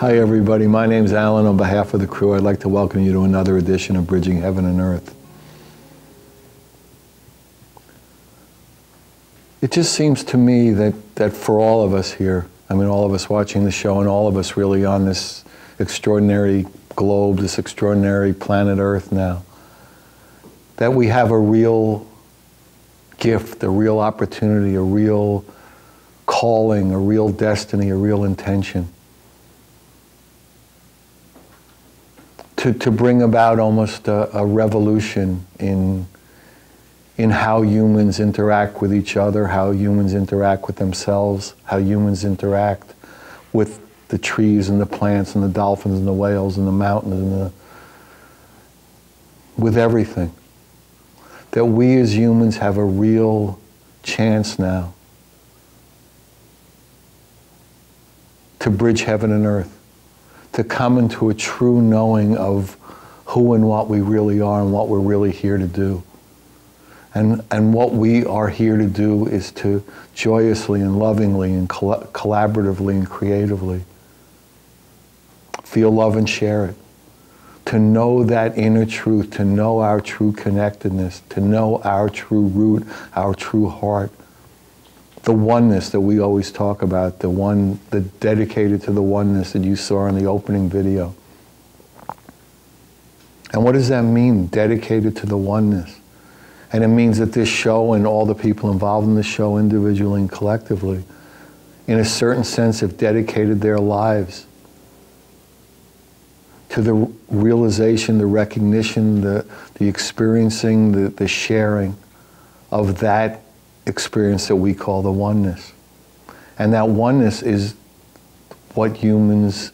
Hi everybody, my name's Alan. On behalf of the crew, I'd like to welcome you to another edition of Bridging Heaven and Earth. It just seems to me that for all of us here, I mean all of us watching the show and all of us really on this extraordinary globe, this extraordinary planet Earth now, that we have a real gift, a real opportunity, a real calling, a real destiny, a real intention. To bring about almost a revolution in how humans interact with each other, how humans interact with themselves, how humans interact with the trees and the plants and the dolphins and the whales and the mountains and with everything. That we as humans have a real chance now to bridge heaven and earth, to come into a true knowing of who and what we really are and what we're really here to do. And what we are here to do is to joyously and lovingly and collaboratively and creatively feel love and share it. To know that inner truth, to know our true connectedness, to know our true root, our true heart. The oneness that we always talk about, the one that dedicated to the oneness that you saw in the opening video. And what does that mean, dedicated to the oneness? And it means that this show and all the people involved in the show individually and collectively, in a certain sense, have dedicated their lives to the realization, the recognition, the experiencing, the sharing of that experience that we call the oneness. And that oneness is what humans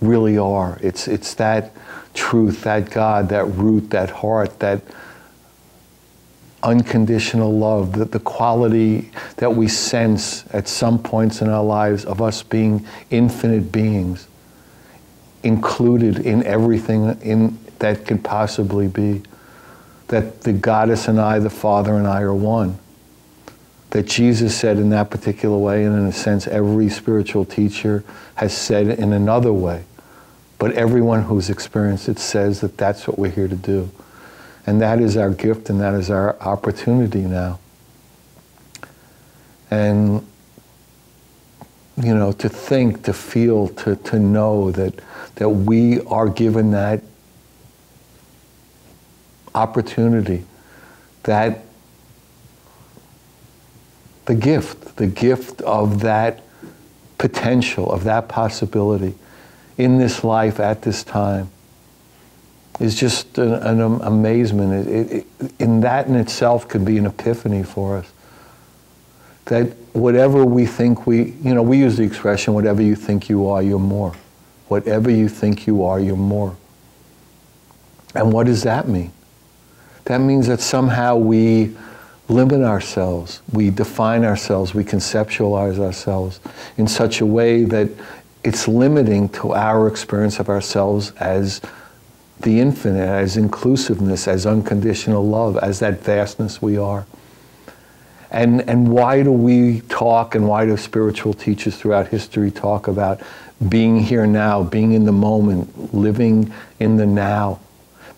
really are. It's that truth, that God, that root, that heart, that unconditional love, the quality that we sense at some points in our lives of us being infinite beings, included in everything that could possibly be. That the Goddess and I, the Father and I are one. That Jesus said in that particular way, and in a sense every spiritual teacher has said it in another way. But everyone who's experienced it says that that's what we're here to do. And that is our gift and that is our opportunity now. And, you know, to think, to feel, to know that we are given that opportunity that the gift of that potential, of that possibility in this life at this time is just an amazement. In that in itself could be an epiphany for us. That whatever we think we use the expression, whatever you think you are, you're more. Whatever you think you are, you're more. And what does that mean? That means that somehow we limit ourselves, we define ourselves, we conceptualize ourselves in such a way that it's limiting to our experience of ourselves as the infinite, as inclusiveness, as unconditional love, as that vastness we are. And why do we talk, and why do spiritual teachers throughout history talk about being here now, being in the moment, living in the now?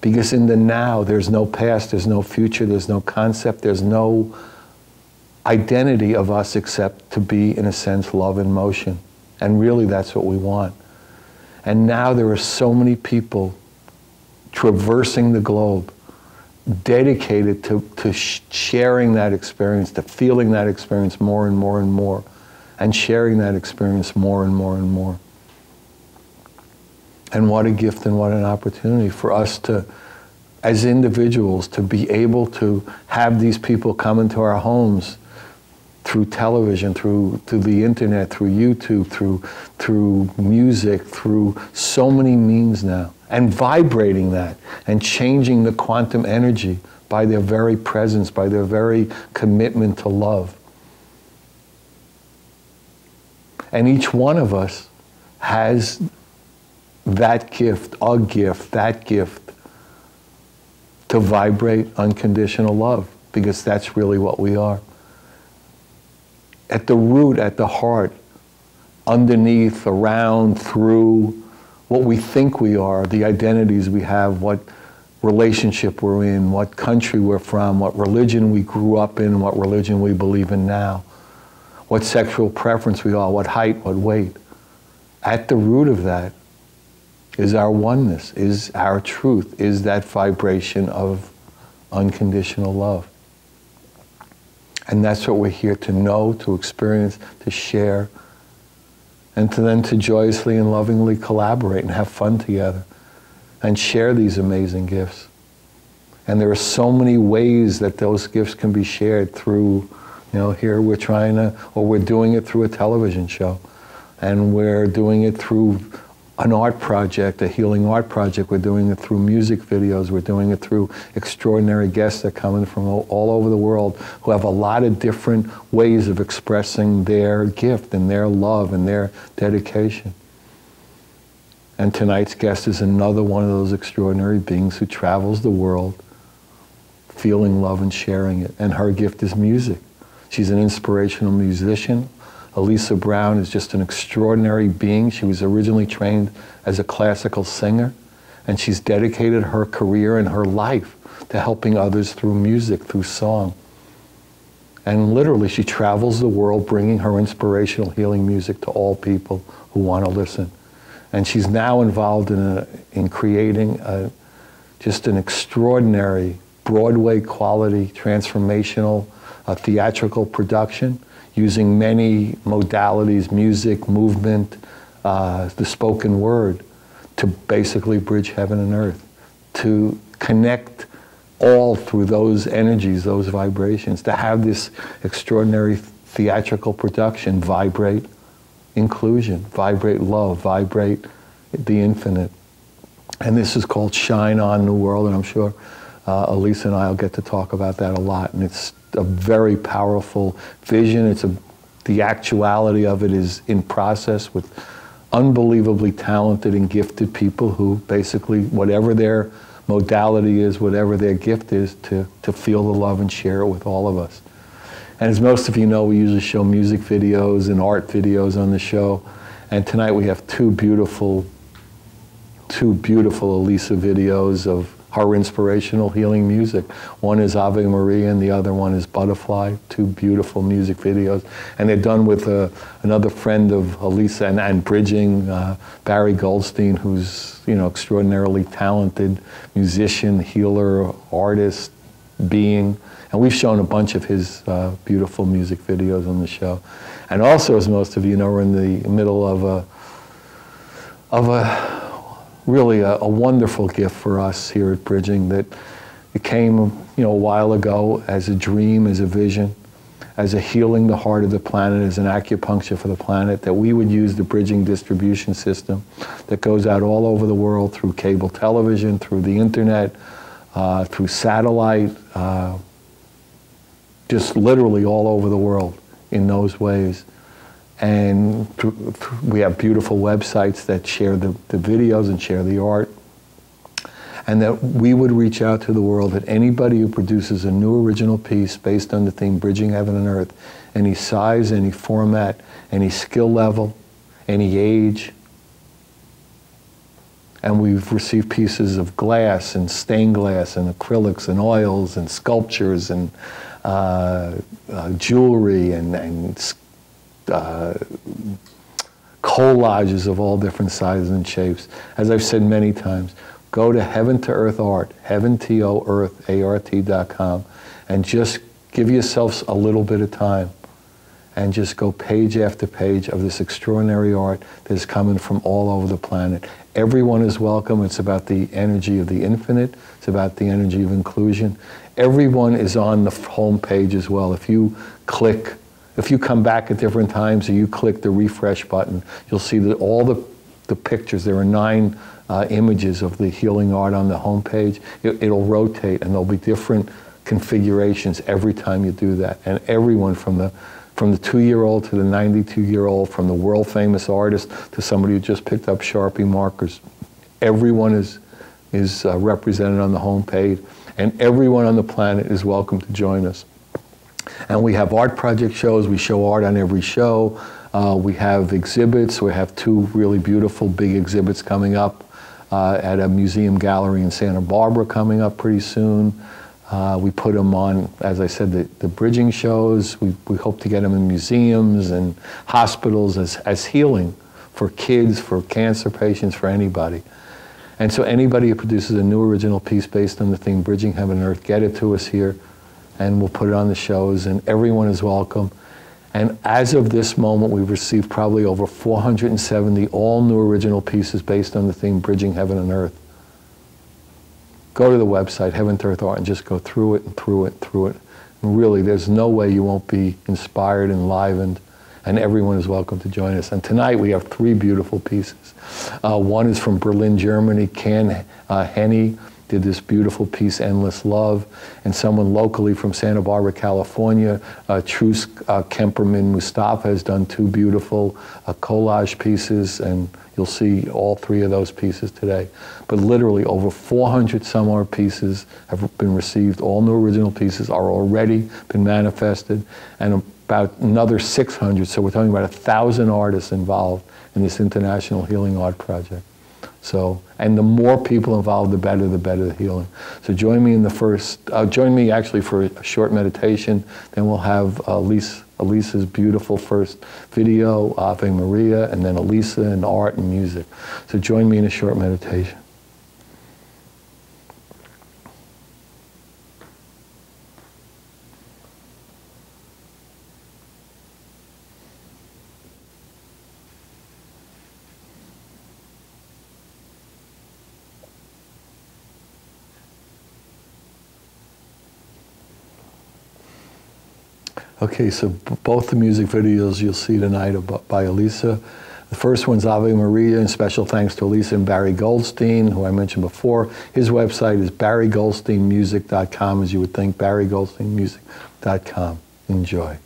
Because in the now, there's no past, there's no future, there's no concept, there's no identity of us except to be, in a sense, love in motion. And really, that's what we want. And now there are so many people traversing the globe, dedicated to sharing that experience, to feeling that experience more and more and more, and sharing that experience more and more and more. And what a gift and what an opportunity for us to, as individuals, to be able to have these people come into our homes through television, through the internet, through YouTube, through music, through so many means now, and vibrating that and changing the quantum energy by their very presence, by their very commitment to love. And each one of us has that gift to vibrate unconditional love, because that's really what we are. At the root, at the heart, underneath, around, through what we think we are, the identities we have, what relationship we're in, what country we're from, what religion we grew up in, what religion we believe in now, what sexual preference we are, what height, what weight. At the root of that is our oneness, is our truth, is that vibration of unconditional love. And that's what we're here to know, to experience, to share, and to joyously and lovingly collaborate and have fun together and share these amazing gifts. And there are so many ways that those gifts can be shared through, here we're trying to, or we're doing it through a television show, and we're doing it through an art project, a healing art project. We're doing it through music videos. We're doing it through extraordinary guests that come in from all over the world who have a lot of different ways of expressing their gift and their love and their dedication. And tonight's guest is another one of those extraordinary beings who travels the world feeling love and sharing it. And her gift is music. She's an inspirational musician. Elisa Brown is just an extraordinary being. She was originally trained as a classical singer, and she's dedicated her career and her life to helping others through music, through song. And literally, she travels the world bringing her inspirational healing music to all people who want to listen. And she's now involved in creating just an extraordinary Broadway-quality, transformational theatrical production, using many modalities, music, movement, the spoken word, to basically bridge heaven and earth, to connect all through those energies, those vibrations, to have this extraordinary theatrical production vibrate inclusion, vibrate love, vibrate the infinite. And this is called Shine On New World, and I'm sure Elisa and I will get to talk about that a lot. And it's a very powerful vision. The actuality of it is in process with unbelievably talented and gifted people who basically, whatever their modality is, whatever their gift is, to feel the love and share it with all of us. And as most of you know, we usually show music videos and art videos on the show. And tonight we have two beautiful Elisa videos of her inspirational healing music. One is Ave Maria and the other one is Butterfly, two beautiful music videos. And they're done with another friend of Elisa and bridging, Barry Goldstein, who's extraordinarily talented musician, healer, artist, being. And we've shown a bunch of his beautiful music videos on the show. And also, as most of you know, we're in the middle of really a wonderful gift for us here at Bridging that it came, a while ago as a dream, as a vision, as a healing the heart of the planet, as an acupuncture for the planet, that we would use the Bridging distribution system that goes out all over the world through cable television, through the internet, through satellite, just literally all over the world in those ways. And we have beautiful websites that share the videos and share the art. And that we would reach out to the world, that anybody who produces a new original piece based on the theme Bridging Heaven and Earth, any size, any format, any skill level, any age. And we've received pieces of glass and stained glass and acrylics and oils and sculptures and jewelry and collages of all different sizes and shapes. As I've said many times, go to Heaven to Earth Art, heaventoearth.com, and just give yourselves a little bit of time and just go page after page of this extraordinary art that is coming from all over the planet. Everyone is welcome. It's about the energy of the infinite. It's about the energy of inclusion. Everyone is on the home page as well. If you come back at different times or you click the refresh button, you'll see that all the pictures, there are 9 images of the healing art on the home page. It'll rotate and there'll be different configurations every time you do that. And everyone from the 2-year-old to the 92-year-old, from the world famous artist to somebody who just picked up Sharpie markers, everyone is represented on the home page, and everyone on the planet is welcome to join us. And we have art project shows. We show art on every show. We have exhibits. We have 2 really beautiful big exhibits coming up at a museum gallery in Santa Barbara coming up pretty soon. We put them on, as I said, the Bridging shows. We hope to get them in museums and hospitals as healing for kids, for cancer patients, for anybody. And so anybody who produces a new original piece based on the theme Bridging Heaven and Earth, get it to us here, and we'll put it on the shows, and everyone is welcome. And as of this moment, we've received probably over 470 all new original pieces based on the theme Bridging Heaven and Earth. Go to the website, Heaven to Earth Art, and just go through it and through it and through it. And really, there's no way you won't be inspired, enlivened, and everyone is welcome to join us. And tonight we have 3 beautiful pieces. One is from Berlin, Germany. Ken Henney did this beautiful piece, Endless Love. And someone locally from Santa Barbara, California, Truce Kemperman Mustafa, has done 2 beautiful collage pieces, and you'll see all 3 of those pieces today. But literally over 400 some more pieces have been received. All new original pieces are already been manifested, and about another 600, so we're talking about 1,000 artists involved in this international healing art project. So, and the more people involved, the better the healing. So join me in the first, join me actually for a short meditation, then we'll have Elisa's beautiful first video, Ave Maria, and then Elisa and art and music. So join me in a short meditation. Okay, so both the music videos you'll see tonight are by Elisa. The first one's Ave Maria, and special thanks to Elisa and Barry Goldstein, who I mentioned before. His website is barrygoldsteinmusic.com, as you would think, barrygoldsteinmusic.com. Enjoy.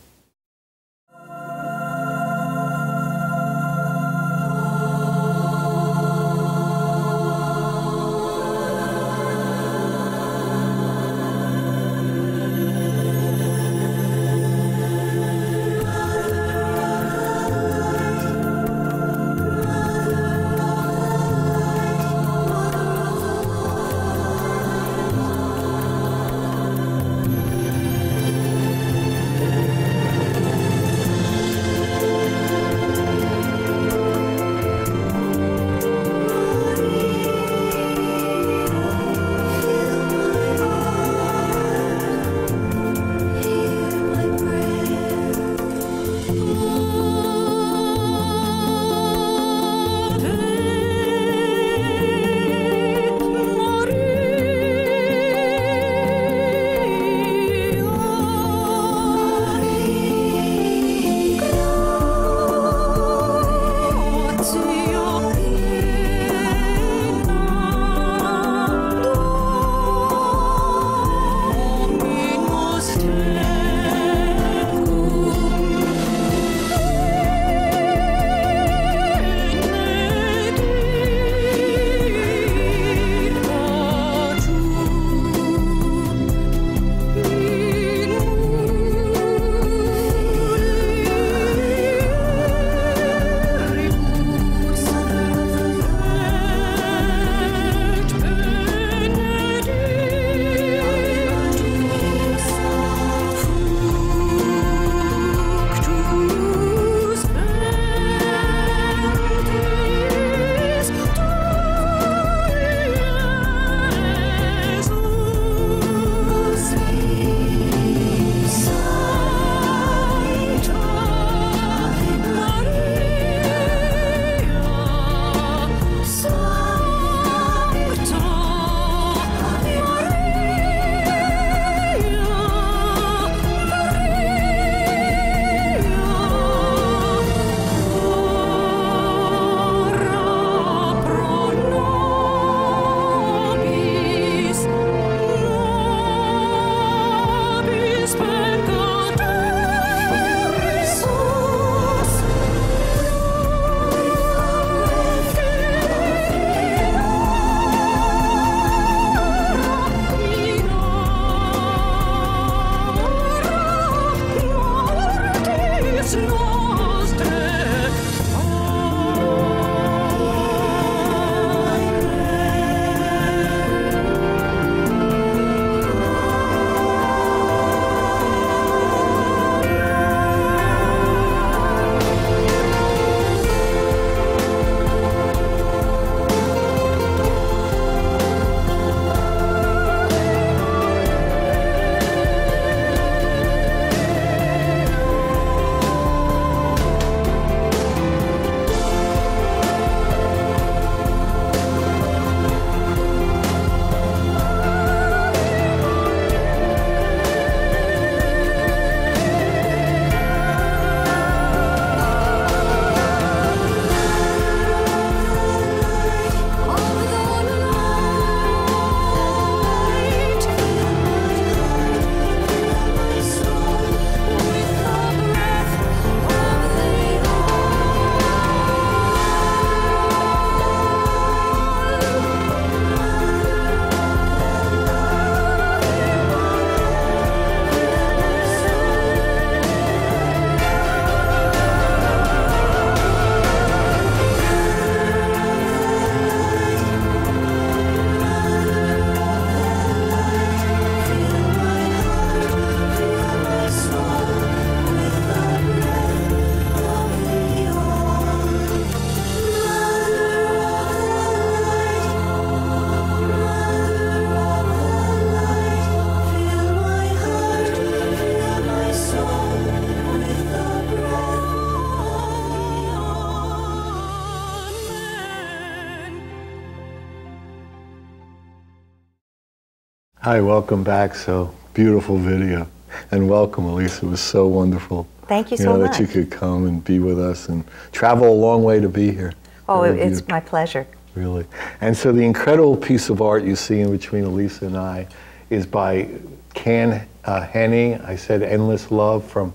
Hi, welcome back. So beautiful video. And welcome, Elisa. It was so wonderful. Thank you so much. That you could come and be with us and travel a long way to be here. Oh, it's my pleasure. Really. And so the incredible piece of art you see in between Elisa and I is by Can Henning. I said Endless Love from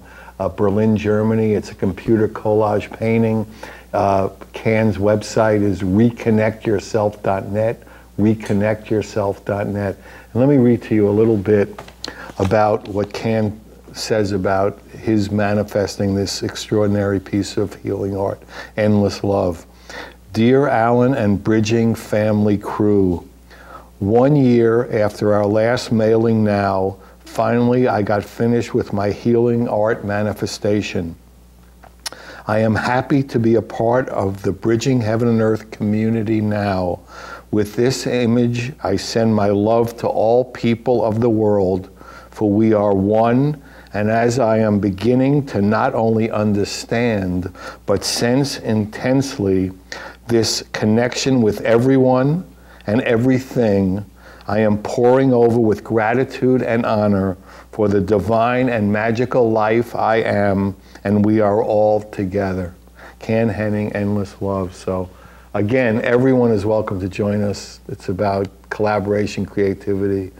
Berlin, Germany. It's a computer collage painting. Can's website is reconnectyourself.net, reconnectyourself.net. And let me read to you a little bit about what Can says about his manifesting this extraordinary piece of healing art, Endless Love. Dear Alan and Bridging family crew, 1 year after our last mailing now, finally I got finished with my healing art manifestation. I am happy to be a part of the Bridging Heaven and Earth community now. With this image, I send my love to all people of the world, for we are one, and as I am beginning to not only understand, but sense intensely this connection with everyone and everything, I am pouring over with gratitude and honor for the divine and magical life I am, and we are all together. Can Henning, Endless Love. So again, everyone is welcome to join us. It's about collaboration, creativity,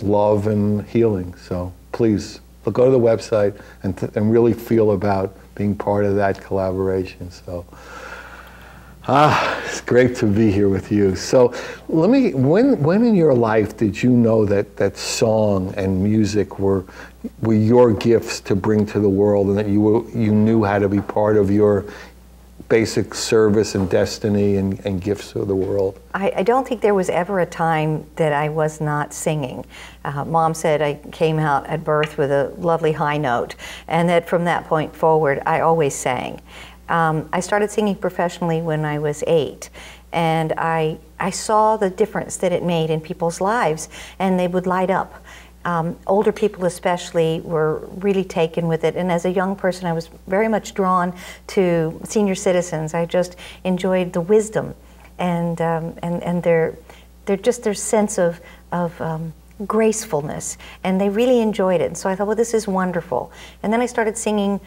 love, and healing. So please, go to the website and really feel about being part of that collaboration. So, it's great to be here with you. So let me, when in your life did you know that song and music were your gifts to bring to the world, and that you knew how to be part of your basic service and destiny and gifts to the world? I don't think there was ever a time that I was not singing. Mom said I came out at birth with a lovely high note, and that from that point forward, I always sang. I started singing professionally when I was 8, and I saw the difference that it made in people's lives, and they would light up. Older people especially were really taken with it, and as a young person I was very much drawn to senior citizens. I just enjoyed the wisdom and their sense of gracefulness, and they really enjoyed it. And so I thought, well, this is wonderful. And then I started singing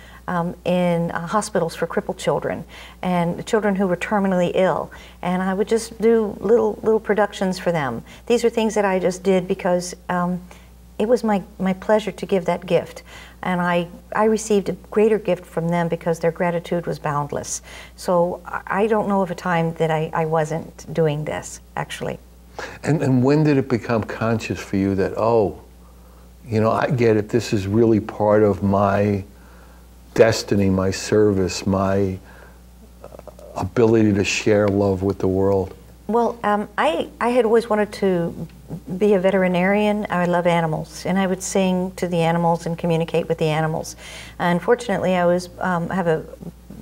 in hospitals for crippled children and children who were terminally ill, and I would just do little productions for them. These are things that I just did because it was my pleasure to give that gift, and I received a greater gift from them because their gratitude was boundless. So I don't know of a time that I wasn't doing this, actually. And when did it become conscious for you that, oh, I get it, this is really part of my destiny, my service, my ability to share love with the world? Well, I had always wanted to be a veterinarian. I love animals, and I would sing to the animals and communicate with the animals. Unfortunately, I have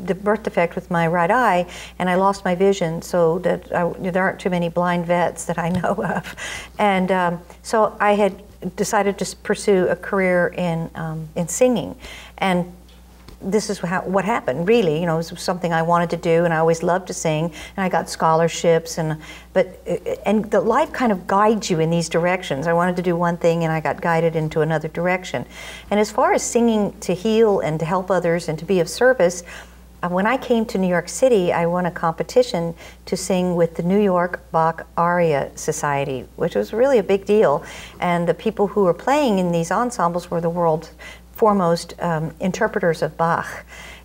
the birth defect with my right eye, and I lost my vision, so that there aren't too many blind vets that I know of. And so I had decided to pursue a career in singing. And this is what happened, really. It was something I wanted to do, and I always loved to sing, and I got scholarships, and the life kind of guides you in these directions. I wanted to do one thing, and I got guided into another direction. And as far as singing to heal and to help others and to be of service, when I came to New York City, I won a competition to sing with the New York Bach Aria Society, which was really a big deal. And the people who were playing in these ensembles were the world's foremost interpreters of Bach.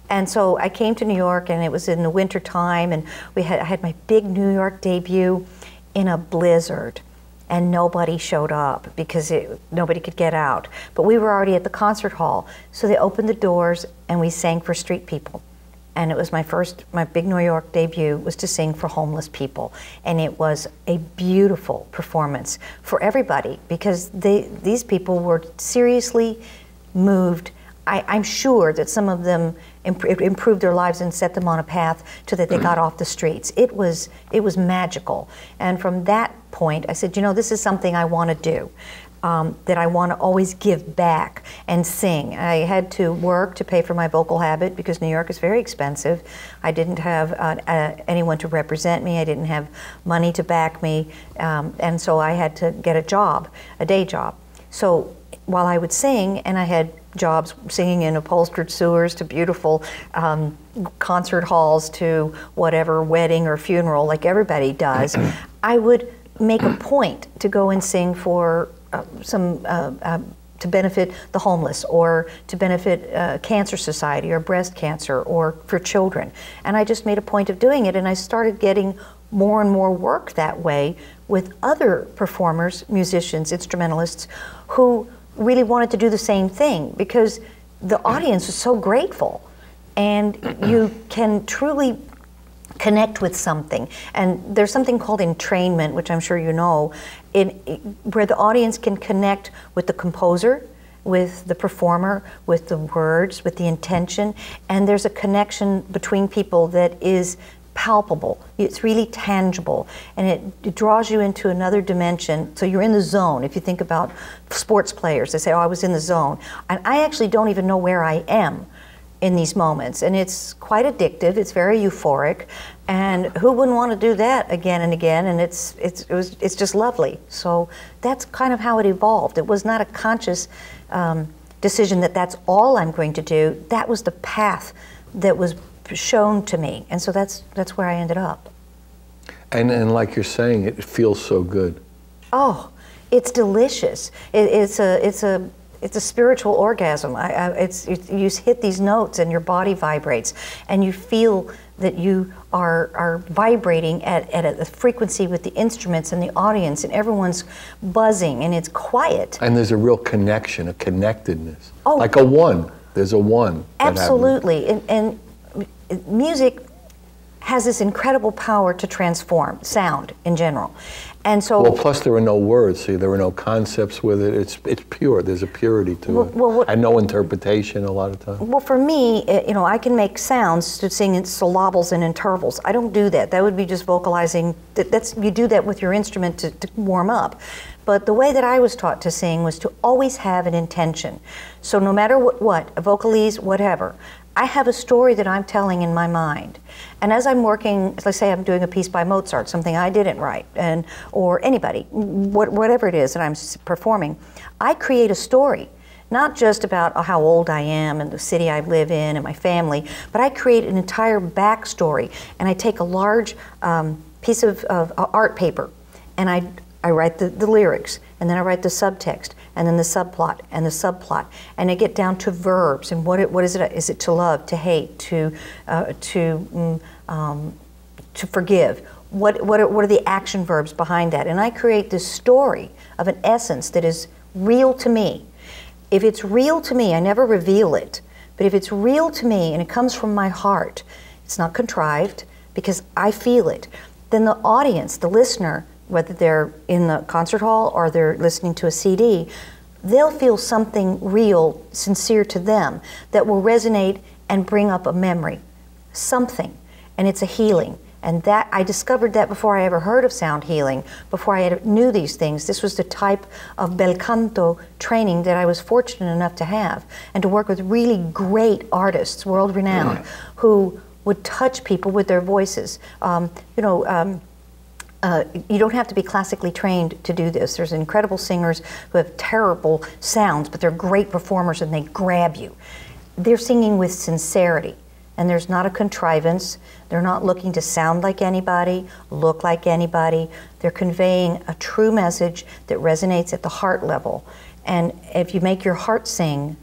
And so I came to New York, and it was in the winter time, and I had my big New York debut in a blizzard, and nobody showed up because nobody could get out. But we were already at the concert hall, so they opened the doors and we sang for street people. And it was my big New York debut was to sing for homeless people. And it was a beautiful performance for everybody, because these people were seriously moved. I'm sure that some of them improved their lives and set them on a path so that they got off the streets. It was magical. And from that point, I said, this is something I want to do. that I want to always give back and sing. I had to work to pay for my vocal habit because New York is very expensive. I didn't have anyone to represent me. I didn't have money to back me. And so I had to get a job, a day job. So while I would sing, and I had jobs singing in upholstered sewers to beautiful concert halls to whatever wedding or funeral like everybody does, I would make a point to go and sing for to benefit the homeless, or to benefit Cancer Society or breast cancer, or for children. And I just made a point of doing it, and I started getting more and more work that way with other performers, musicians, instrumentalists, who really wanted to do the same thing, because the audience was so grateful, and you can truly connect with something. And there's something called entrainment, which I'm sure you know, where the audience can connect with the composer, with the performer, with the words, with the intention, and there's a connection between people that is palpable. It's really tangible, and it draws you into another dimension. So you're in the zone. If you think about sports players, they say, oh, I was in the zone. And I actually don't even know where I am in these moments, and it's quite addictive. It's very euphoric, and who wouldn't want to do that again and again? And it's just lovely. So that's kind of how it evolved. It was not a conscious decision that that's all I'm going to do. That was the path that was shown to me, and so that's where I ended up. And like you're saying, it feels so good. Oh, it's delicious. It's a spiritual orgasm. You hit these notes and your body vibrates, and you feel that you are vibrating at a frequency with the instruments and the audience, and everyone's buzzing, and it's quiet. And there's a real connection, a connectedness. Oh, like a one. There's a one. Absolutely. And music has this incredible power to transform sound in general. And so, well, plus there are no words, see, there are no concepts with it. It's pure. There's a purity to it, and no interpretation a lot of times. Well, for me, I can make sounds to sing in syllables and intervals. I don't do that. That would be just vocalizing. You do that with your instrument to warm up. But the way that I was taught to sing was to always have an intention. So no matter what, a vocalese, whatever, I have a story that I'm telling in my mind. And as I'm working, let's say I'm doing a piece by Mozart, something I didn't write, or anybody, whatever it is that I'm performing, I create a story, not just about how old I am and the city I live in and my family, but I create an entire backstory. And I take a large piece of art paper, and I write the lyrics, and then I write the subtext, and then the subplot, and the subplot, and I get down to verbs, and what is it? Is it to love, to hate, to forgive? What are the action verbs behind that? And I create this story of an essence that is real to me. If it's real to me, I never reveal it, but if it's real to me and it comes from my heart, it's not contrived because I feel it, then the audience, the listener, whether they're in the concert hall or they're listening to a CD, they'll feel something real, sincere to them that will resonate and bring up a memory, something, and it's a healing. And that I discovered that before I ever heard of sound healing, before I knew these things. This was the type of bel canto training that I was fortunate enough to have, and to work with really great artists, world-renowned, who would touch people with their voices. You don't have to be classically trained to do this. There's incredible singers who have terrible sounds, but they're great performers and they grab you. They're singing with sincerity, and there's not a contrivance. They're not looking to sound like anybody, look like anybody. They're conveying a true message that resonates at the heart level. And if you make your heart sing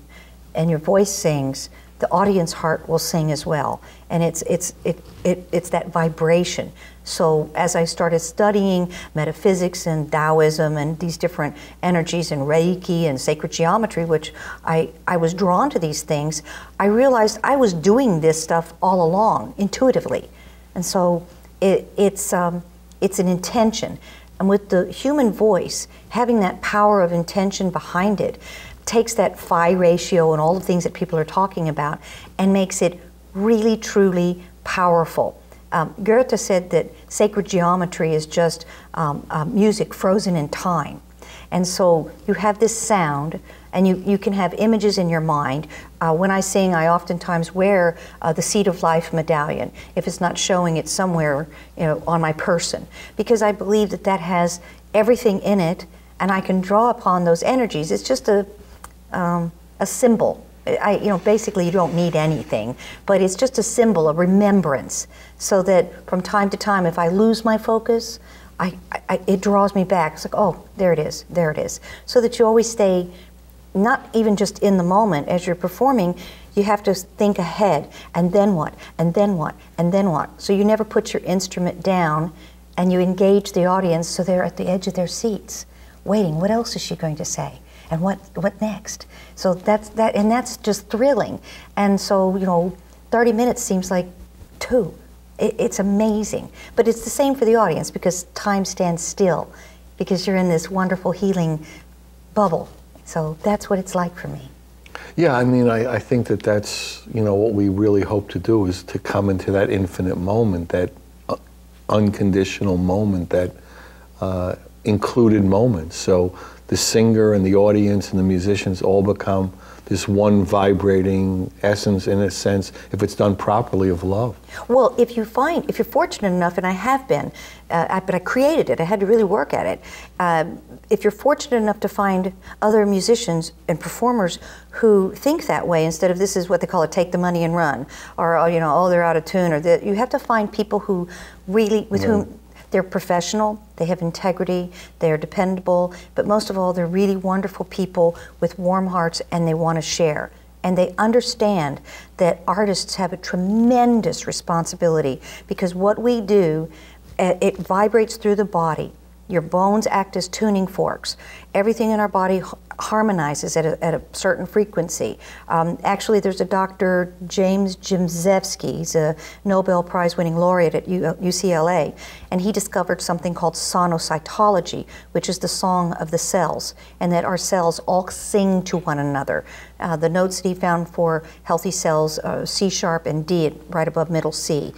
and your voice sings, the audience heart will sing as well. And it's that vibration. So as I started studying metaphysics and Taoism and these different energies and Reiki and sacred geometry, which I was drawn to these things, I realized I was doing this stuff all along, intuitively. And so it's an intention. And with the human voice, having that power of intention behind it, takes that phi ratio and all the things that people are talking about and makes it really, truly powerful. Goethe said that sacred geometry is just music frozen in time. And so you have this sound, and you can have images in your mind. When I sing, I oftentimes wear the Seed of Life medallion, if it's not showing it somewhere, you know, on my person, because I believe that that has everything in it, and I can draw upon those energies. It's just a symbol. You know, basically you don't need anything, but it's just a symbol, a remembrance, so that from time to time, if I lose my focus, it draws me back. It's like, oh, there it is, there it is. So that you always stay, not even just in the moment as you're performing, you have to think ahead, and then what, and then what, and then what. So you never put your instrument down, and you engage the audience so they're at the edge of their seats, waiting, what else is she going to say? And what next? So that's just thrilling. And so, you know, 30 minutes seems like 2. It's amazing. But it's the same for the audience, because time stands still, because you're in this wonderful healing bubble. So that's what it's like for me. Yeah, I mean, I think that that's, you know, what we really hope to do, is to come into that infinite moment, that unconditional moment, that included moment. So the singer and the audience and the musicians all become this one vibrating essence, in a sense, if it's done properly, of love. Well, if you're fortunate enough, and I have been, but I created it, I had to really work at it. If you're fortunate enough to find other musicians and performers who think that way, instead of this is what they call it, take the money and run, or, you know, oh, they're out of tune, or you have to find people who really, with whom they're professional, they have integrity, they're dependable, but most of all, they're really wonderful people with warm hearts, and they want to share. And they understand that artists have a tremendous responsibility, because what we do, it vibrates through the body. Your bones act as tuning forks. Everything in our body harmonizes at a certain frequency. Actually, there's a Dr. James Jimzewski. He's a Nobel Prize-winning laureate at UCLA, and he discovered something called sonocytology, which is the song of the cells, and that our cells all sing to one another. The notes that he found for healthy cells, C sharp and D, right above middle C,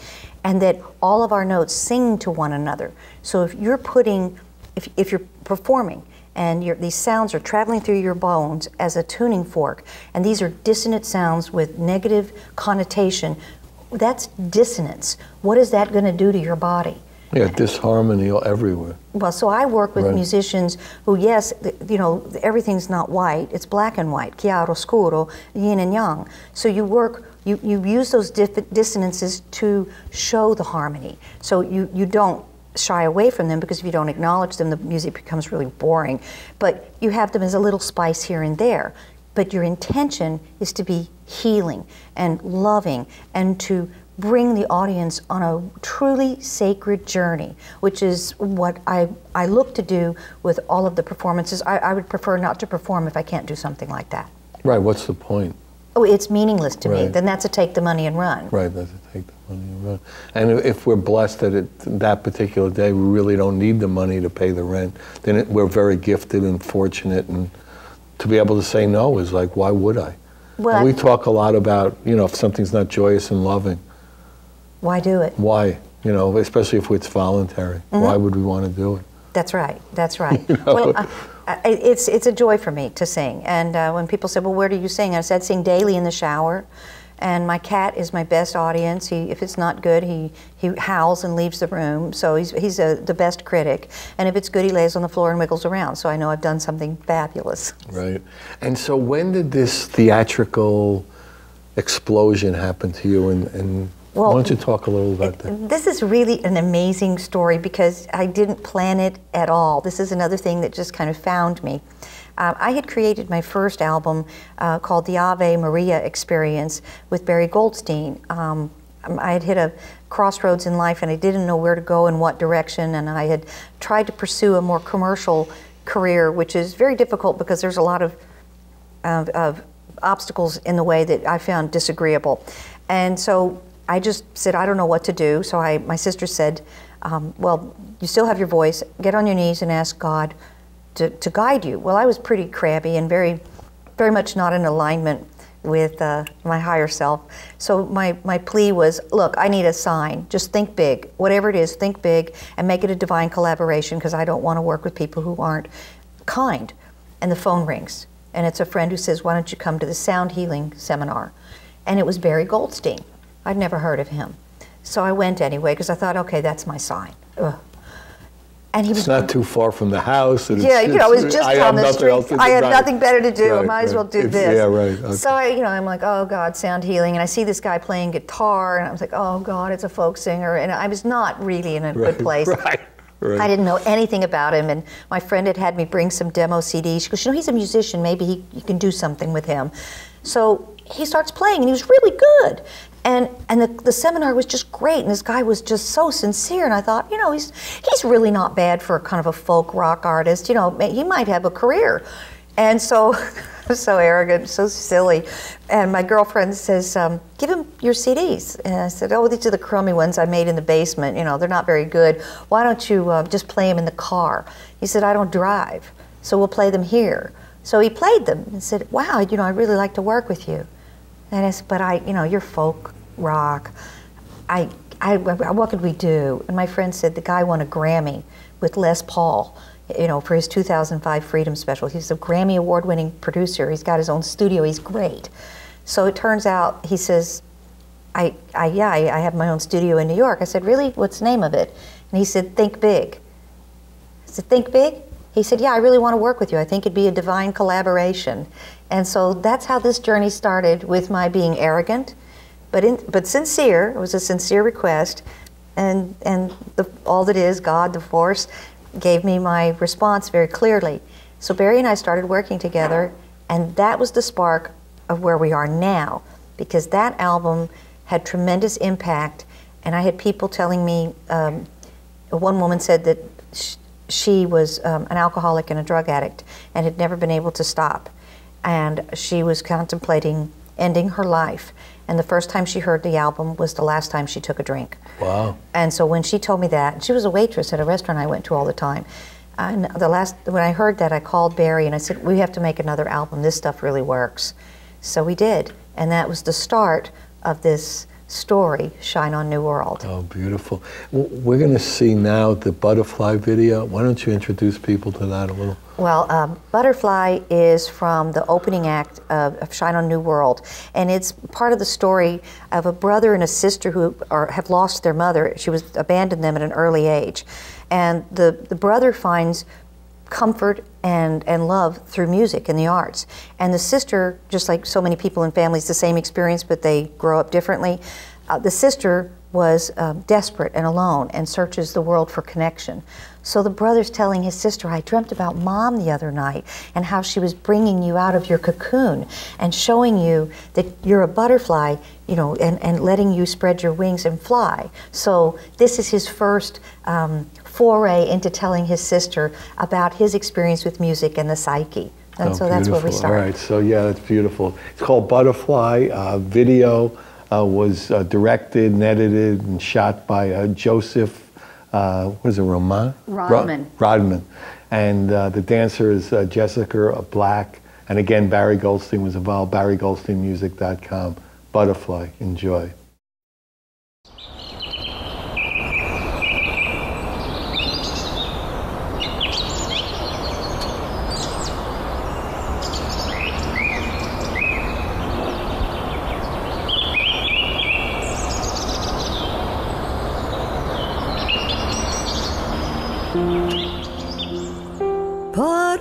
and that all of our notes sing to one another. So if you're if you're performing, and these sounds are traveling through your bones as a tuning fork, and these are dissonant sounds with negative connotation, that's dissonance. What is that going to do to your body? Yeah, disharmony everywhere. Well, so I work with musicians who, yes, you know, everything's not white, it's black and white, chiaro, scuro, yin and yang. So you use those dissonances to show the harmony. So you don't shy away from them, because if you don't acknowledge them, the music becomes really boring. But you have them as a little spice here and there. But your intention is to be healing and loving, and to bring the audience on a truly sacred journey, which is what I look to do with all of the performances. I would prefer not to perform if I can't do something like that. Right, what's the point? Oh, it's meaningless to me. Then that's a take the money and run. Right, that's a take the money and run. And if we're blessed that that particular day, we really don't need the money to pay the rent, then we're very gifted and fortunate, and to be able to say no is like, why would I? Well, and we talk a lot about, you know, if something's not joyous and loving. Why do it? Why? You know, especially if it's voluntary. Mm-hmm. Why would we want to do it? That's right, that's right. You know? Well, it's a joy for me to sing. And when people say, well, where do you sing? I said, I sing daily in the shower. And my cat is my best audience. If it's not good, he howls and leaves the room. So he's the best critic. And if it's good, he lays on the floor and wiggles around. So I know I've done something fabulous. Right. And so when did this theatrical explosion happen to you? And well, why don't you talk a little about that? This is really an amazing story, because I didn't plan it at all. This is another thing that just kind of found me. I had created my first album called the Ave Maria Experience with Barry Goldstein. I had hit a crossroads in life, and I didn't know where to go in what direction, and I had tried to pursue a more commercial career, which is very difficult because there's a lot of obstacles in the way that I found disagreeable. And so I just said, I don't know what to do. So my sister said, well, you still have your voice. Get on your knees and ask God to guide you. Well, I was pretty crabby and very much not in alignment with my higher self. So my plea was, look, I need a sign. Just think big. Whatever it is, think big and make it a divine collaboration, because I don't want to work with people who aren't kind. And the phone rings, and it's a friend who says, why don't you come to the sound healing seminar? And it was Barry Goldstein. I'd never heard of him. So I went anyway, because I thought, okay, that's my sign. Ugh. And he was, it's not too far from the house. And yeah, you know, it was just on the street. I had nothing better to do. Right, I might as well do this. Yeah, right. Okay. So I'm like, oh God, sound healing. And I see this guy playing guitar, and I was like, oh God, it's a folk singer. And I was not really in a good place. Right. I didn't know anything about him, and my friend had me bring some demo CDs. She goes, you know, he's a musician. Maybe you can do something with him. So he starts playing, and he was really good. And the seminar was just great, and this guy was just so sincere. And I thought, you know, he's really not bad for kind of a folk rock artist. You know, he might have a career. And so, so arrogant, so silly. And my girlfriend says, give him your CDs. And I said, oh, these are the crummy ones I made in the basement. You know, they're not very good. Why don't you just play them in the car? He said, I don't drive, so we'll play them here. So he played them and said, wow, you know, I'd really like to work with you. And I said, but you know, you're folk rock. What could we do? And my friend said the guy won a Grammy with Les Paul, you know, for his 2005 Freedom Special. He's a Grammy award-winning producer. He's got his own studio. He's great. So it turns out, he says, I have my own studio in New York. I said, really? What's the name of it? And he said, Think Big. I said, Think Big? He said, yeah, I really want to work with you. I think it'd be a divine collaboration. And so that's how this journey started, with my being arrogant, but sincere. It was a sincere request. And all that is, God, the force, gave me my response very clearly. So Barry and I started working together, and that was the spark of where we are now, because that album had tremendous impact. And I had people telling me, one woman said that she was an alcoholic and a drug addict and had never been able to stop. And she was contemplating ending her life. And the first time she heard the album was the last time she took a drink. Wow. And so when she told me that, she was a waitress at a restaurant I went to all the time. And when I heard that, I called Barry and I said, we have to make another album. This stuff really works. So we did. And that was the start of this story, Shine on New World. Oh, beautiful. We're going to see now the Butterfly video. Why don't you introduce people to that a little? Well, Butterfly is from the opening act of Shine on New World, and it's part of the story of a brother and a sister who have lost their mother. She was abandoned them at an early age, and the brother finds comfort and love through music and the arts. And the sister, just like so many people in families, the same experience, but they grow up differently. The sister was desperate and alone and searches the world for connection. So the brother's telling his sister, I dreamt about Mom the other night and how she was bringing you out of your cocoon and showing you that you're a butterfly, you know, and letting you spread your wings and fly. So this is his first foray into telling his sister about his experience with music and the psyche. And so that's where we started. All right, so yeah, that's beautiful. It's called Butterfly. Video was directed and edited and shot by Joseph, what is it, Rodman. And the dancer is Jessica Black. And again, Barry Goldstein was involved, BarryGoldsteinMusic.com. Butterfly, enjoy. Butterfly,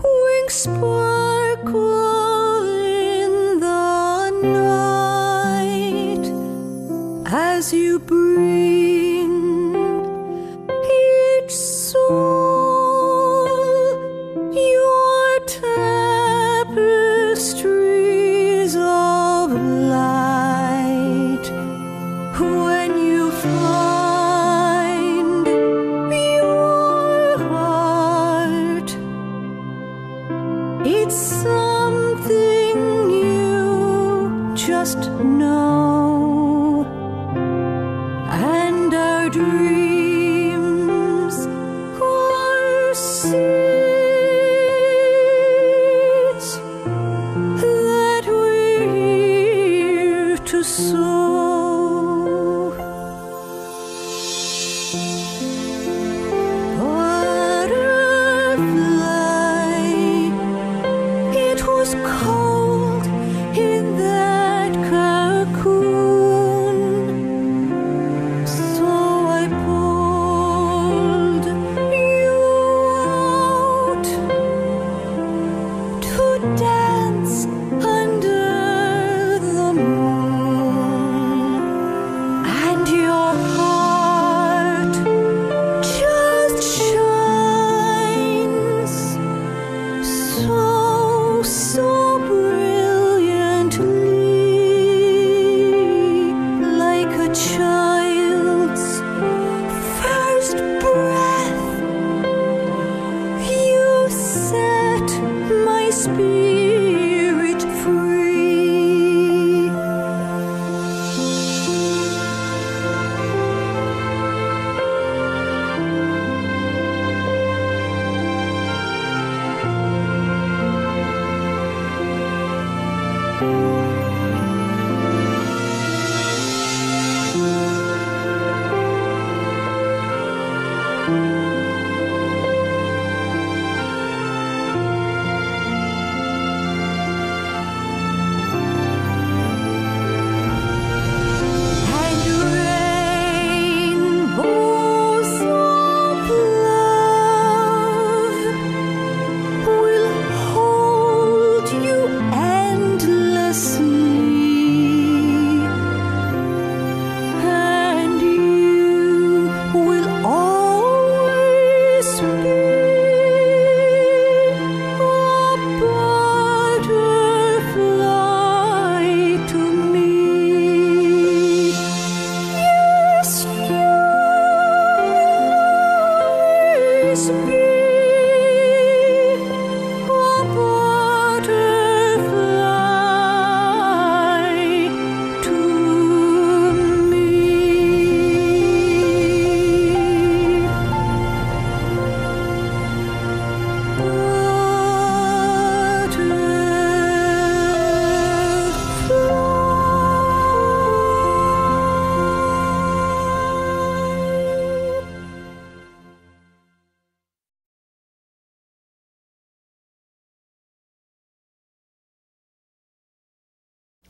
wings sparkle in the night as you bring each soul your tapestries of light. When you find your heart, it's something you just know, and our dreams are seeds that we're here to sow. always be a butterfly to me.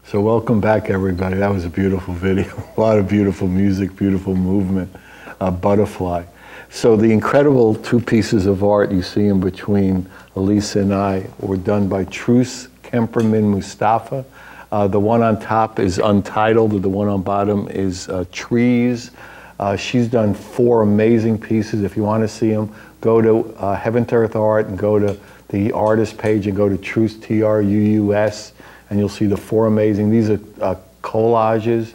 So welcome back, everybody. That was a beautiful video. A lot of beautiful music, beautiful movement, Butterfly. So the incredible two pieces of art you see in between Elisa and I were done by Truce Kemperman Mustafa. The one on top is Untitled, the one on bottom is Trees. She's done 4 amazing pieces. If you want to see them, go to Heaven to Earth Art and go to the artist page and go to Truce, Truus, and you'll see the 4 amazing. These are collages.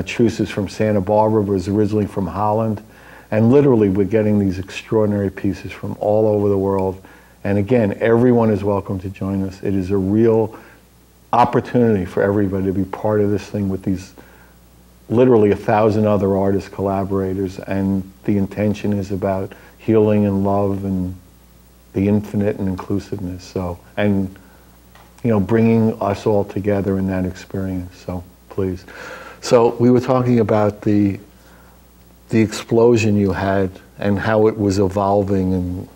Truce is from Santa Barbara, but was originally from Holland. And literally, we're getting these extraordinary pieces from all over the world. And again, everyone is welcome to join us. It is a real opportunity for everybody to be part of this thing with these literally 1,000 other artist collaborators. And the intention is about healing and love and the infinite and inclusiveness. So, and you know, bringing us all together in that experience. So please. So we were talking about the explosion you had and how it was evolving, and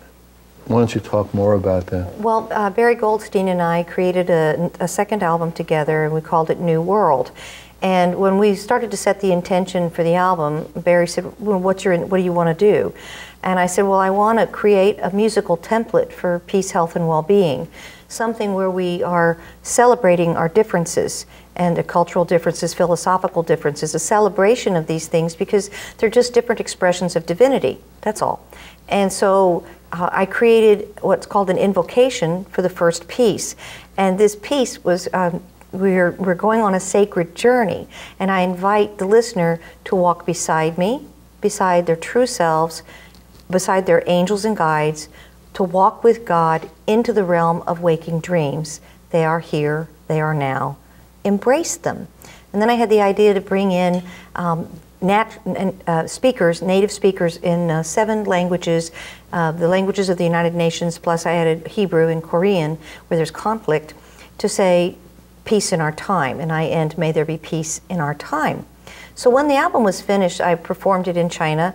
why don't you talk more about that? Well, Barry Goldstein and I created a second album together, and we called it New World. And when we started to set the intention for the album, Barry said, well, what do you want to do? And I said, well, I want to create a musical template for peace, health, and well-being. Something where we are celebrating our differences, and the cultural differences, philosophical differences, a celebration of these things, because they're just different expressions of divinity, that's all. And so I created what's called an invocation for the first piece. And this piece was, we're going on a sacred journey, and I invite the listener to walk beside me, beside their true selves, beside their angels and guides, to walk with God into the realm of waking dreams. They are here, they are now. Embrace them. And then I had the idea to bring in speakers, native speakers in 7 languages, the languages of the United Nations, plus I added Hebrew and Korean, where there's conflict, to say peace in our time, and I end may there be peace in our time. So when the album was finished, I performed it in China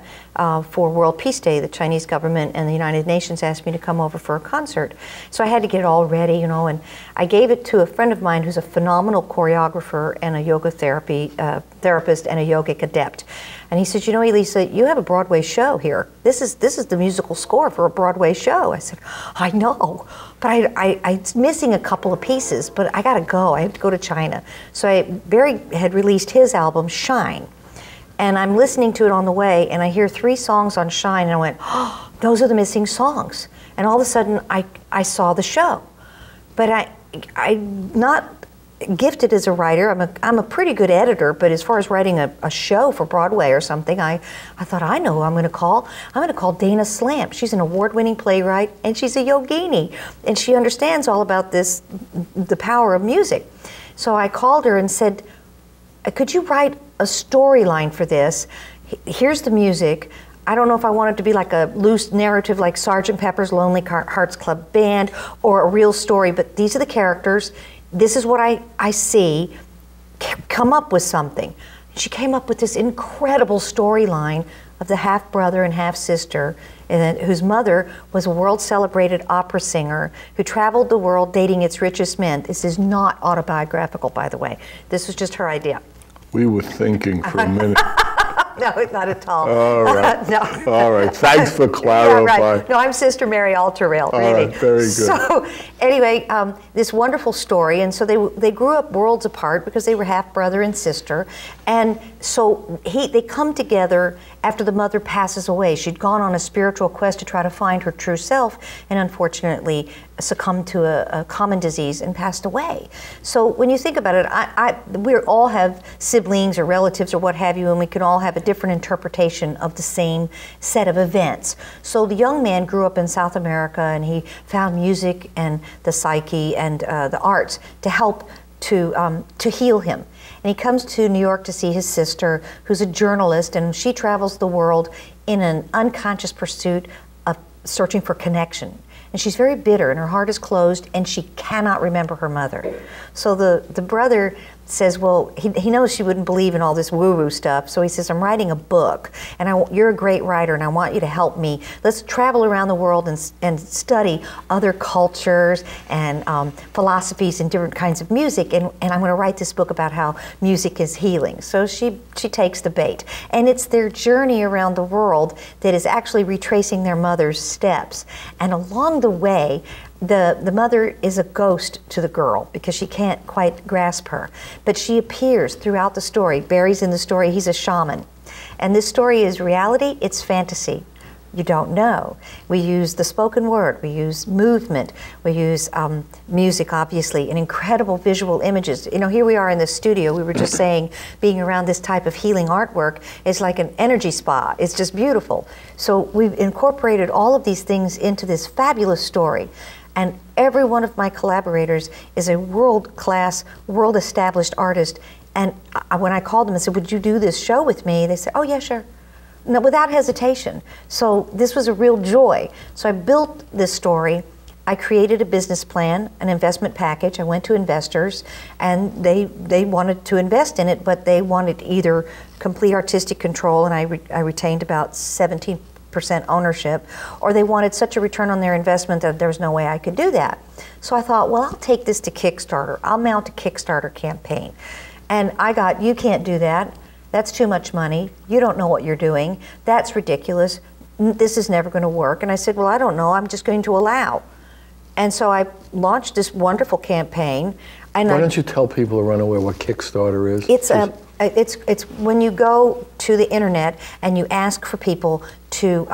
for World Peace Day. The Chinese government and the United Nations asked me to come over for a concert. So I had to get it all ready, you know, and I gave it to a friend of mine who's a phenomenal choreographer and a yoga therapist and a yogic adept. And he said, you know, Elisa, you have a Broadway show here. This is the musical score for a Broadway show. I said, I know, but I'm missing a couple of pieces, but I gotta go. I have to go to China. So Barry had released his album, Shine. And I'm listening to it on the way, and I hear 3 songs on Shine, and I went, oh, those are the missing songs. And all of a sudden, I saw the show. But I'm not gifted as a writer. I'm a pretty good editor, but as far as writing a show for Broadway or something, I thought, I know who I'm going to call. I'm going to call Dana Slamp. She's an award-winning playwright, and she's a yogini, and she understands all about this, the power of music. So I called her and said, could you write a storyline for this? Here's the music. I don't know if I want it to be like a loose narrative like Sgt. Pepper's Lonely Hearts Club Band or a real story, but these are the characters. This is what I see. Come up with something. She came up with this incredible storyline of the half-brother and half-sister whose mother was a world-celebrated opera singer who traveled the world dating its richest men. This is not autobiographical, by the way. This was just her idea. We were thinking for a minute. No, not at all. All right. No. All right. Thanks for clarifying. Yeah, right. No, I'm Sister Mary Alterrail, really. All right. Very good. So, anyway, this wonderful story, and so they grew up worlds apart because they were half brother and sister, and so they come together after the mother passes away. She'd gone on a spiritual quest to try to find her true self, and unfortunately succumbed to a common disease and passed away. So when you think about it, we all have siblings or relatives or what have you, and we can all have a different interpretation of the same set of events. So the young man grew up in South America, and he found music and the psyche and the arts to help to heal him. And he comes to New York to see his sister, who's a journalist, and she travels the world in an unconscious pursuit of searching for connection. And she's very bitter, and her heart is closed, and she cannot remember her mother. So the brother says, well, he knows she wouldn't believe in all this woo-woo stuff, so he says, I'm writing a book, and you're a great writer, and I want you to help me. Let's travel around the world and study other cultures and philosophies and different kinds of music, and I'm going to write this book about how music is healing. So she takes the bait. And it's their journey around the world that is actually retracing their mother's steps. And along the way, the mother is a ghost to the girl because she can't quite grasp her. But she appears throughout the story. Barry's in the story, he's a shaman. And this story is reality, it's fantasy. You don't know. We use the spoken word, we use movement, we use music, obviously, and incredible visual images. You know, here we are in the studio, we were just saying being around this type of healing artwork is like an energy spa. It's just beautiful. So we've incorporated all of these things into this fabulous story. And every one of my collaborators is a world-class, world-established artist. And when I called them and said, would you do this show with me? They said, oh yeah, sure. No, without hesitation. So this was a real joy. So I built this story. I created a business plan, an investment package. I went to investors, and they wanted to invest in it, but they wanted either complete artistic control, and I retained about 17% ownership, or they wanted such a return on their investment that there's no way I could do that. So I thought, well, I'll take this to Kickstarter. I'll mount a Kickstarter campaign. And I got, you can't do that. That's too much money. You don't know what you're doing. That's ridiculous. This is never going to work. And I said, well, I don't know. I'm just going to allow. And so I launched this wonderful campaign. And why don't you tell people around the world what Kickstarter is? It's when you go to the internet and you ask for people to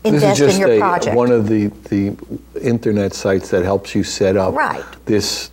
invest in your project. This is just one of the internet sites that helps you set up this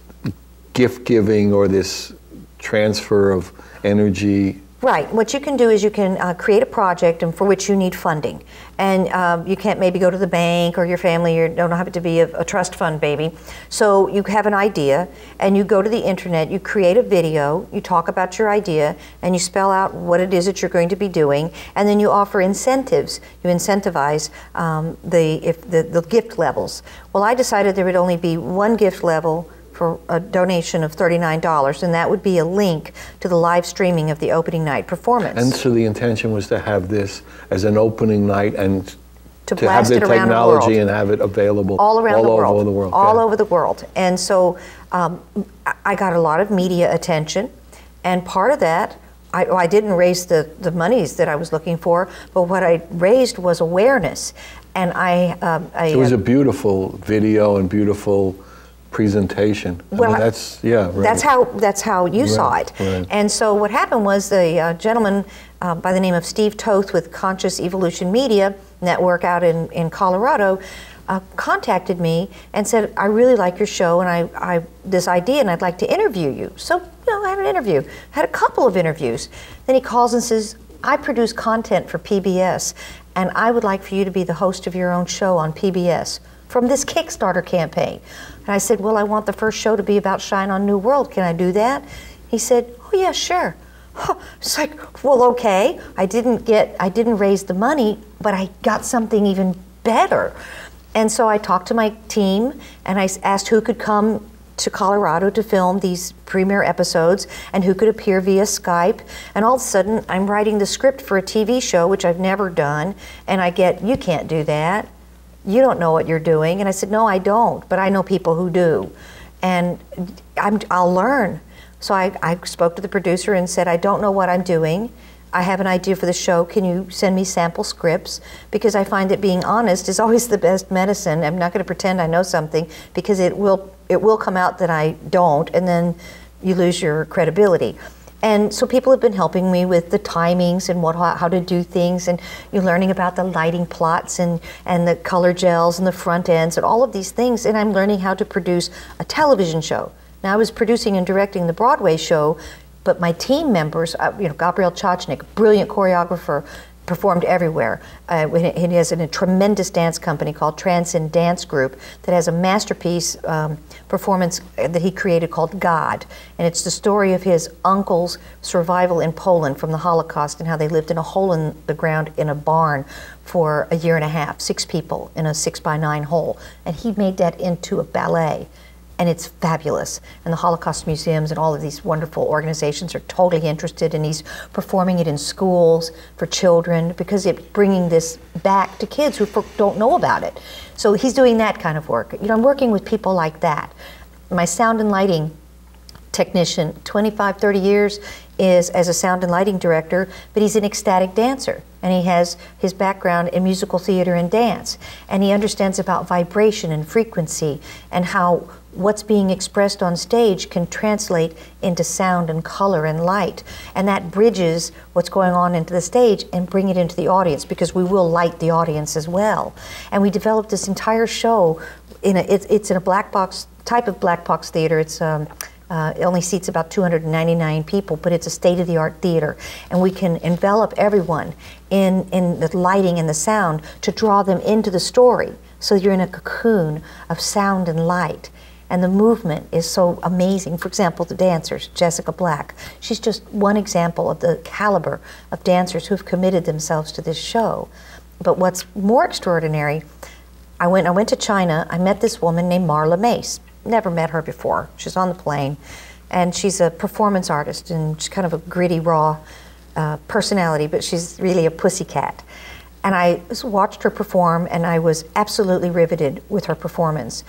gift giving or this transfer of energy. Right. What you can do is you can create a project and for which you need funding. And you can't maybe go to the bank or your family, you don't have it to be a trust fund baby. So you have an idea and you go to the internet, you create a video, you talk about your idea, and you spell out what it is that you're going to be doing, and then you offer incentives. You incentivize the gift levels. Well, I decided there would only be one gift level for a donation of $39, and that would be a link to the live streaming of the opening night performance. And so the intention was to have this as an opening night and to have the technology and have it available all around the world. All over the world. All over the world. And so I got a lot of media attention, and part of that, I didn't raise the monies that I was looking for, but what I raised was awareness. And it was a beautiful video and beautiful presentation. Well, I mean, that's how you saw it. Right. And so what happened was the gentleman by the name of Steve Toth with Conscious Evolution Media Network out in Colorado contacted me and said, I really like your show and I this idea and I'd like to interview you. So I had an interview. I had a couple of interviews. Then he calls and says, I produce content for PBS and I would like for you to be the host of your own show on PBS from this Kickstarter campaign. And I said, well, I want the first show to be about Shine on New World. Can I do that? He said, oh yeah, sure. It's like, well, okay. I didn't raise the money, but I got something even better. And so I talked to my team and I asked who could come to Colorado to film these premiere episodes and who could appear via Skype. And all of a sudden, I'm writing the script for a TV show, which I've never done, and I get, you can't do that. You don't know what you're doing. And I said, no, I don't, but I know people who do. And I'll learn. So I spoke to the producer and said, I don't know what I'm doing. I have an idea for the show. Can you send me sample scripts? Because I find that being honest is always the best medicine. I'm not going to pretend I know something, because it will come out that I don't, and then you lose your credibility. And so people have been helping me with the timings and how to do things, and you're learning about the lighting plots and the color gels and the front ends and all of these things, and I'm learning how to produce a television show. Now, I was producing and directing the Broadway show, but my team members, Gabriel Chachnik, brilliant choreographer, performed everywhere. He has a tremendous dance company called Transcend Dance Group that has a masterpiece performance that he created called God. And it's the story of his uncle's survival in Poland from the Holocaust and how they lived in a hole in the ground in a barn for a year and a half, 6 people in a 6x9 hole. And he made that into a ballet. And it's fabulous. And the Holocaust museums and all of these wonderful organizations are totally interested, and he's performing it in schools for children because it's bringing this back to kids who don't know about it. So he's doing that kind of work. I'm working with people like that. My sound and lighting technician, 25, 30 years is as a sound and lighting director, but he's an ecstatic dancer. And he has his background in musical theater and dance. And he understands about vibration and frequency and how what's being expressed on stage can translate into sound and color and light. And that bridges what's going on into the stage and bring it into the audience, because we will light the audience as well. And we developed this entire show it's in a black box, type of black box theater. It only seats about 299 people, but it's a state-of-the-art theater. And we can envelop everyone in the lighting and the sound to draw them into the story. So you're in a cocoon of sound and light. And the movement is so amazing. For example, the dancers, Jessica Black. She's just one example of the caliber of dancers who've committed themselves to this show. But what's more extraordinary, I went to China. I met this woman named Marla Mace. Never met her before. She's on the plane, and she's a performance artist, and she's kind of a gritty, raw personality, but she's really a pussycat. And I watched her perform, and I was absolutely riveted with her performance.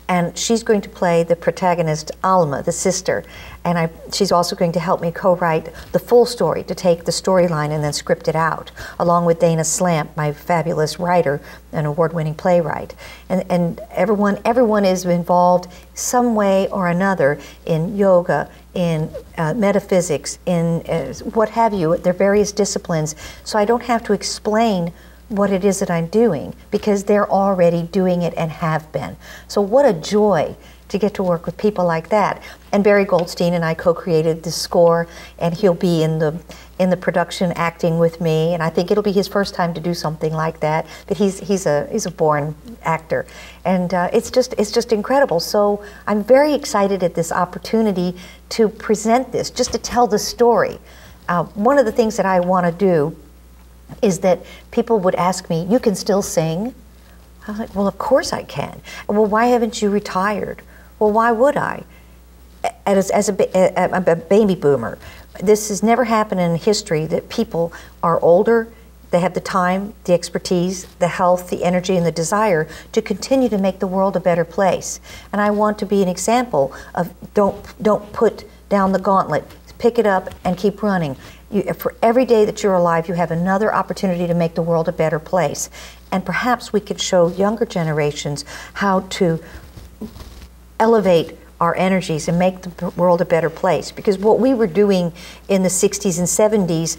And she's going to play the protagonist, Alma, the sister. And she's also going to help me co-write the full story, to take the storyline and then script it out, along with Dana Slamp, my fabulous writer, an award-winning playwright. And everyone is involved some way or another in yoga, in metaphysics, in what have you, their various disciplines. So I don't have to explain what it is that I'm doing, because they're already doing it and have been. So what a joy to get to work with people like that. And Barry Goldstein and I co-created the score, and he'll be in the production acting with me, and I think it'll be his first time to do something like that. But he's a born actor, and it's just incredible. So I'm very excited at this opportunity to present this, just to tell the story. One of the things that I want to do is that people would ask me, "You can still sing?" I'm like, "Well, of course I can." "Well, why haven't you retired?" "Well, why would I?" As a baby boomer, this has never happened in history, that people are older, they have the time, the expertise, the health, the energy, and the desire to continue to make the world a better place. And I want to be an example of don't put down the gauntlet. Pick it up and keep running. For every day that you're alive, you have another opportunity to make the world a better place. And perhaps we could show younger generations how to elevate our energies and make the world a better place. Because what we were doing in the 60s and 70s,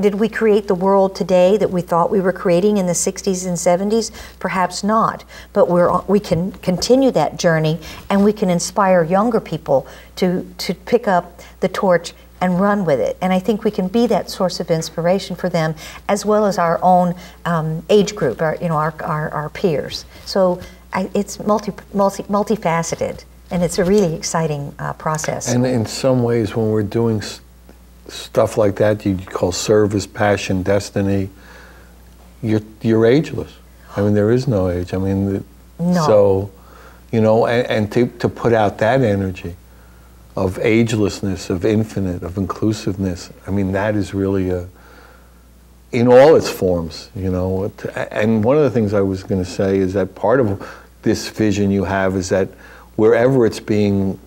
did we create the world today that we thought we were creating in the 60s and 70s? Perhaps not. But we can continue that journey, and we can inspire younger people to pick up the torch and run with it. And I think we can be that source of inspiration for them, as well as our own age group, our peers. So it's multifaceted, and it's a really exciting process. And in some ways, when we're doing stuff like that, you call service, passion, destiny, you're ageless. I mean, there is no age. I mean, no. So, and to put out that energy of agelessness, of infinite, of inclusiveness, I mean, that is really in all its forms, And one of the things I was going to say is that part of this vision you have is that wherever it's being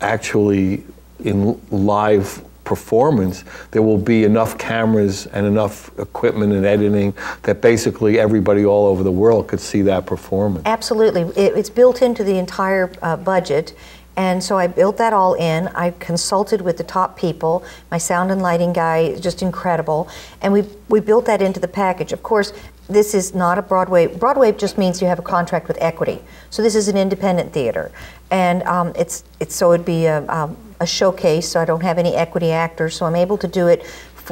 actually in live performance, there will be enough cameras and enough equipment and editing that basically everybody all over the world could see that performance. Absolutely. It's built into the entire budget. And so I built that all in. I consulted with the top people. My sound and lighting guy is just incredible. And we built that into the package. Of course, this is not a Broadway. Broadway just means you have a contract with equity. So this is an independent theater. And so it'd be a showcase, so I don't have any equity actors. So I'm able to do it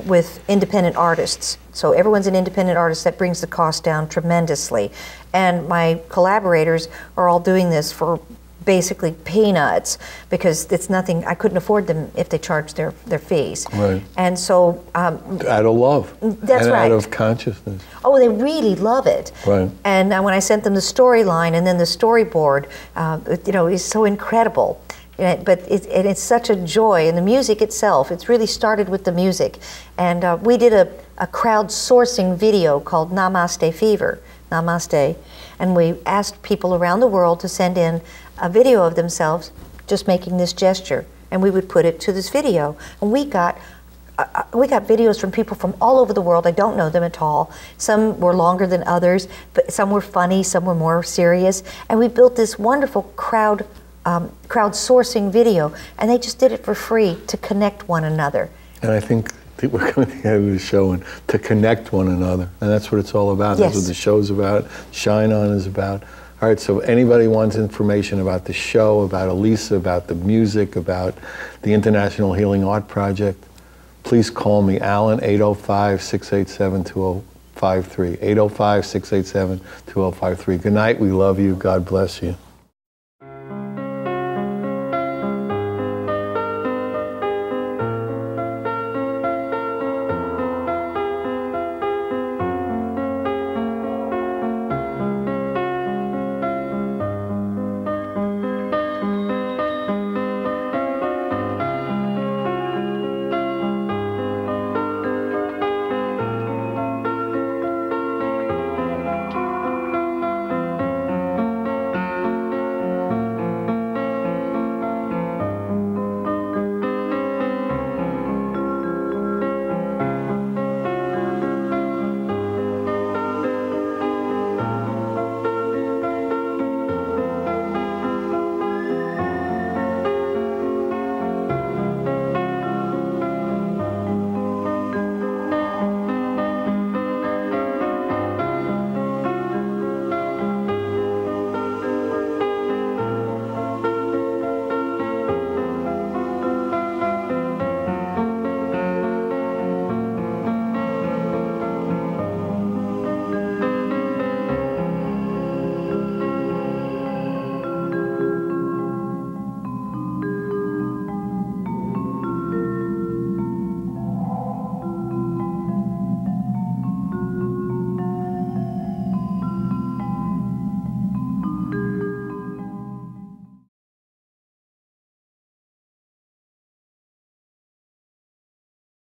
with independent artists. So everyone's an independent artist. That brings the cost down tremendously. And my collaborators are all doing this for basically peanuts, because it's nothing, I couldn't afford them if they charged their fees. Right. And so out of love. That's and right. Out of consciousness. Oh, they really love it. Right. And when I sent them the storyline and then the storyboard, it's so incredible. But it's such a joy, and the music itself, it's really started with the music. And we did a crowdsourcing video called Namaste Fever, Namaste, and we asked people around the world to send in a video of themselves just making this gesture, and we would put it to this video. And we got videos from people from all over the world. I don't know them at all. Some were longer than others, but some were funny, some were more serious. And we built this wonderful crowdsourcing video, and they just did it for free to connect one another. And I think that we're coming together to show and to connect one another. And that's what it's all about. Yes. That's what the show's about, Shine On is about. All right, so if anybody wants information about the show, about Elisa, about the music, about the International Healing Art Project, please call me, Alan, 805-687-2053. 805-687-2053. Good night, we love you, God bless you.